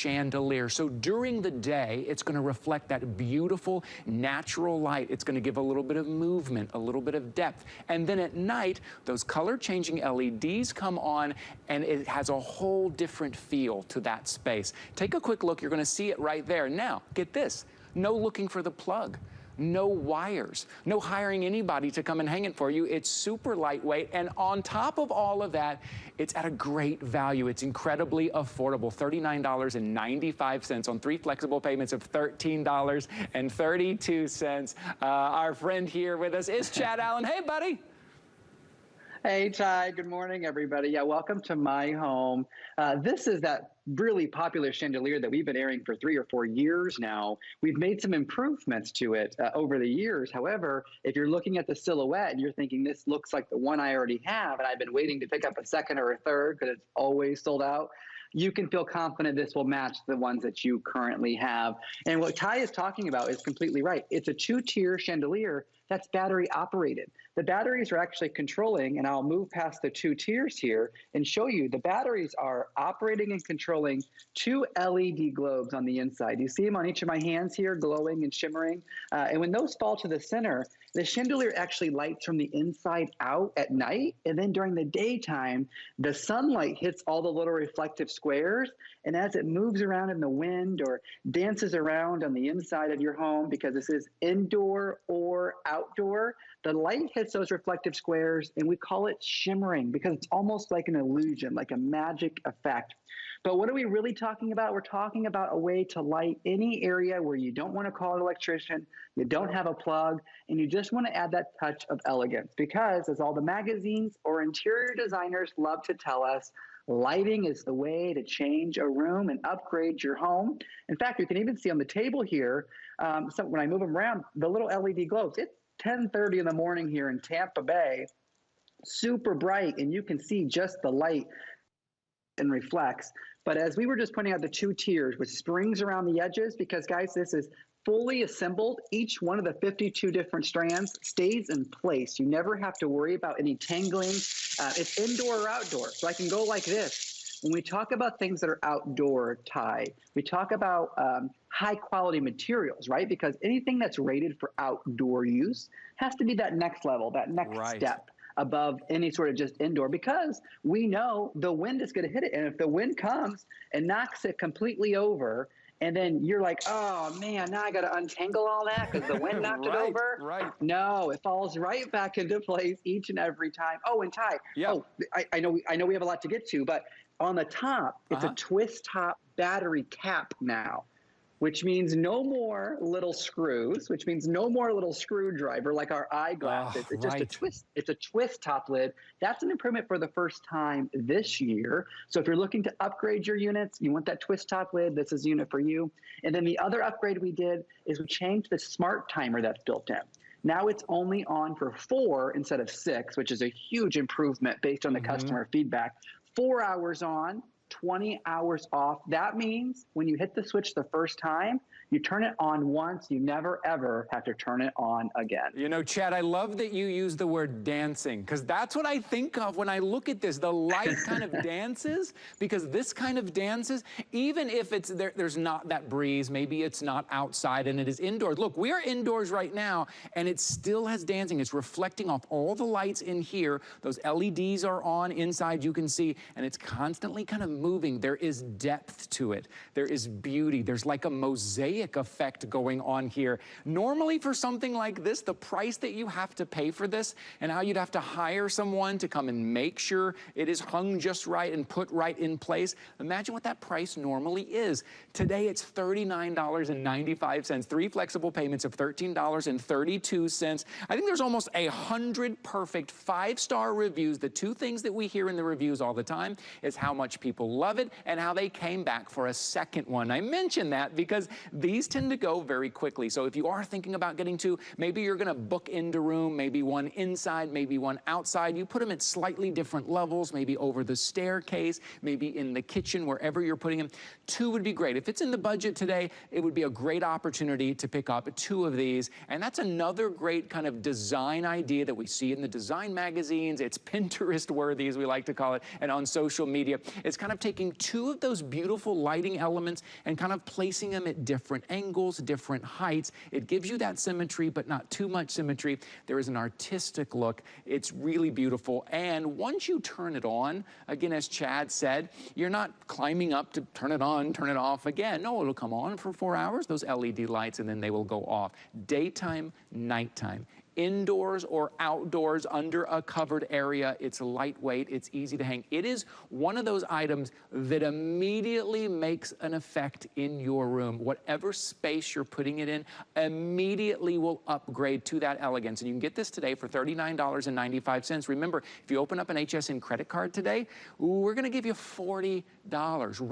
chandelier. So during the day, it's gonna reflect that beautiful natural light. It's gonna give a little bit of movement, a little bit of depth. And then at night, those color changing LEDs come on and it has a whole different feel to that space. Take a quick look, you're gonna see it right there. Now, get this, no looking for the plug. No wires, no hiring anybody to come and hang it for you. It's super lightweight, and on top of all of that, it's at a great value. It's incredibly affordable, $39.95 on 3 flexible payments of $13.32. Our friend here with us is Chad Allen. Hey, buddy. Hey, Ty. Good morning, everybody. Yeah, welcome to my home. This is that really popular chandelier that we've been airing for 3 or 4 years now. We've made some improvements to it over the years. However, if you're looking at the silhouette and you're thinking this looks like the one I already have, and I've been waiting to pick up a second or a third because it's always sold out, you can feel confident this will match the ones that you currently have. And what Ty is talking about is completely right. It's a 2-tier chandelier that's battery operated. The batteries are actually controlling, and I'll move past the 2 tiers here and show you the batteries are operating and controlling 2 LED globes on the inside. You see them on each of my hands here, glowing and shimmering. And when those fall to the center, the chandelier actually lights from the inside out at night. And then during the daytime, the sunlight hits all the little reflective squares. And as it moves around in the wind or dances around on the inside of your home, because this is indoor or outdoor, the light hits those reflective squares, and we call it shimmering because it's almost like an illusion, like a magic effect. But what are we really talking about? We're talking about a way to light any area where you don't want to call an electrician, you don't have a plug, and you just want to add that touch of elegance. Because as all the magazines or interior designers love to tell us, lighting is the way to change a room and upgrade your home. In fact, you can even see on the table here, so when I move them around, the little LED globes, it's 10:30 in the morning here in Tampa Bay, super bright, and you can see just the light and reflects. But as we were just pointing out, the 2 tiers with springs around the edges, because guys, this is fully assembled. Each one of the 52 different strands stays in place. You never have to worry about any tangling. It's indoor or outdoor, so I can go like this. When we talk about things that are outdoor, Ty, we talk about high quality materials, right? Because anything that's rated for outdoor use has to be that next level, that next step above any sort of just indoor, because we know the wind is going to hit it. And if the wind comes and knocks it completely over, and then you're like, oh man, now I got to untangle all that because the wind knocked it over. No, it falls right back into place each and every time. Oh, and Ty, I know we have a lot to get to, but on the top, it's a twist top battery cap now, which means no more little screws, which means no more little screwdriver like our eyeglasses. It's just a twist. It's a twist top lid. That's an improvement for the first time this year. So if you're looking to upgrade your units, you want that twist top lid, this is a unit for you. And then the other upgrade we did is we changed the smart timer that's built in. Now it's only on for 4 instead of 6, which is a huge improvement based on the customer feedback. 4 hours on, 20 hours off. That means when you hit the switch the first time, you turn it on once, you never ever have to turn it on again. You know, Chad, I love that you use the word dancing, because that's what I think of when I look at this. The light kind of dances, because this kind of dances, even if it's there's not that breeze, maybe it's not outside and it is indoors. Look, we are indoors right now, and it still has dancing. It's reflecting off all the lights in here. Those LEDs are on inside, you can see, and it's constantly kind of moving. There is depth to it. There is beauty. There's like a mosaic effect going on here. Normally for something like this, the price that you have to pay for this and how you'd have to hire someone to come and make sure it is hung just right and put right in place, imagine what that price normally is. Today it's $39.95, 3 flexible payments of $13.32. I think there's almost 100 perfect 5-star reviews. The 2 things that we hear in the reviews all the time is how much people love it and how they came back for a second one. I mention that because these tend to go very quickly. So if you are thinking about getting 2, maybe you're gonna book into room, maybe one inside, maybe one outside. You put them at slightly different levels, maybe over the staircase, maybe in the kitchen, wherever you're putting them. 2 would be great. If it's in the budget today, it would be a great opportunity to pick up 2 of these. And that's another great kind of design idea that we see in the design magazines. It's Pinterest worthy, as we like to call it, and on social media. It's kind of of taking two of those beautiful lighting elements and kind of placing them at different angles, different heights. It gives you that symmetry, but not too much symmetry. There is an artistic look. It's really beautiful. And once you turn it on, again, as Chad said, you're not climbing up to turn it on, turn it off again. No, it'll come on for 4 hours, those LED lights, and then they will go off. Daytime, nighttime. Indoors or outdoors under a covered area. It's lightweight, it's easy to hang. It is one of those items that immediately makes an effect in your room. Whatever space you're putting it in immediately will upgrade to that elegance. And you can get this today for $39.95. Remember, if you open up an HSN credit card today, we're gonna give you $40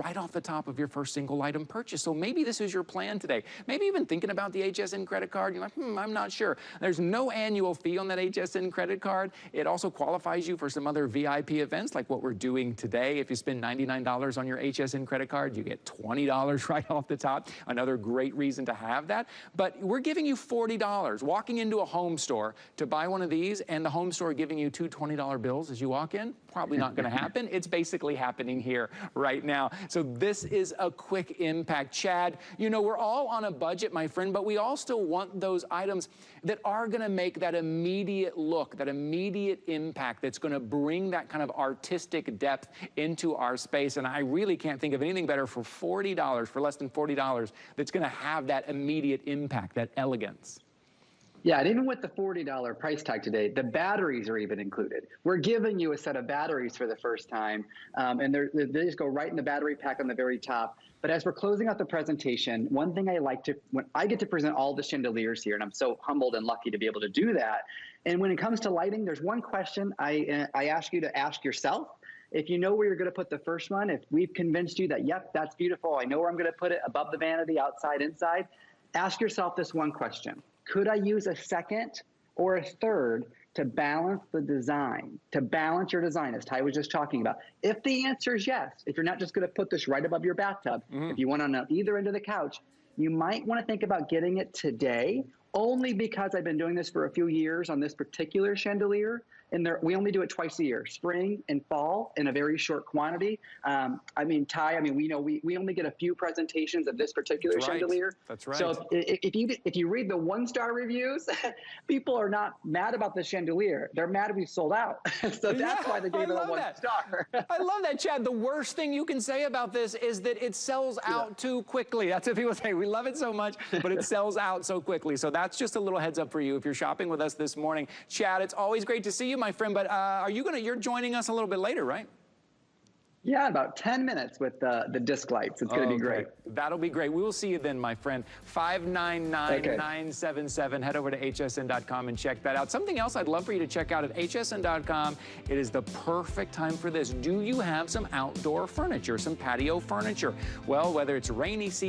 right off the top of your first single item purchase. So maybe this is your plan today. Maybe even thinking about the HSN credit card, you're like, I'm not sure. There's no annual fee on that HSN credit card. It also qualifies you for some other VIP events like what we're doing today. If you spend $99 on your HSN credit card, you get $20 right off the top. Another great reason to have that. But we're giving you $40. Walking into a home store to buy one of these and the home store giving you two $20 bills as you walk in, probably not gonna happen. It's basically happening here right now. So this is a quick impact. Chad, you know, we're all on a budget, my friend, but we all still want those items that are gonna make that immediate look, that immediate impact that's gonna bring that kind of artistic depth into our space. And I really can't think of anything better for $40, for less than $40, that's gonna have that immediate impact, that elegance. Yeah, and even with the $40 price tag today, the batteries are even included. We're giving you a set of batteries for the first time, and they just go right in the battery pack on the very top. But as we're closing out the presentation, one thing I like to, when I get to present all the chandeliers here, and I'm so humbled and lucky to be able to do that. And when it comes to lighting, there's one question I ask you to ask yourself. If you know where you're going to put the first one, if we've convinced you that, yep, that's beautiful, I know where I'm going to put it, above the vanity, outside, inside, ask yourself this one question. Could I use a second or a third to balance the design, to balance your design, as Ty was just talking about? If the answer is yes, if you're not just going to put this right above your bathtub, if you want on either end of the couch, you might want to think about getting it today, only because I've been doing this for a few years on this particular chandelier. And we only do it twice a year, spring and fall, in a very short quantity. I mean, Ty, we know we only get a few presentations of this particular chandelier. That's right. So if you read the 1-star reviews, people are not mad about the chandelier. They're mad we sold out. So that's why they gave it a 1 star. I love that, Chad. The worst thing you can say about this is that it sells out too quickly. That's what people say. We love it so much, but it sells out so quickly. So that's just a little heads up for you if you're shopping with us this morning. Chad, it's always great to see you, my friend, but you're joining us a little bit later, right? Yeah, about 10 minutes with the disc lights. It's going to be great. That'll be great. We will see you then, my friend. 599977. Head over to hsn.com and check that out. Something else I'd love for you to check out at hsn.com. It is the perfect time for this. Do you have some outdoor furniture, some patio furniture? Well, whether it's rainy season,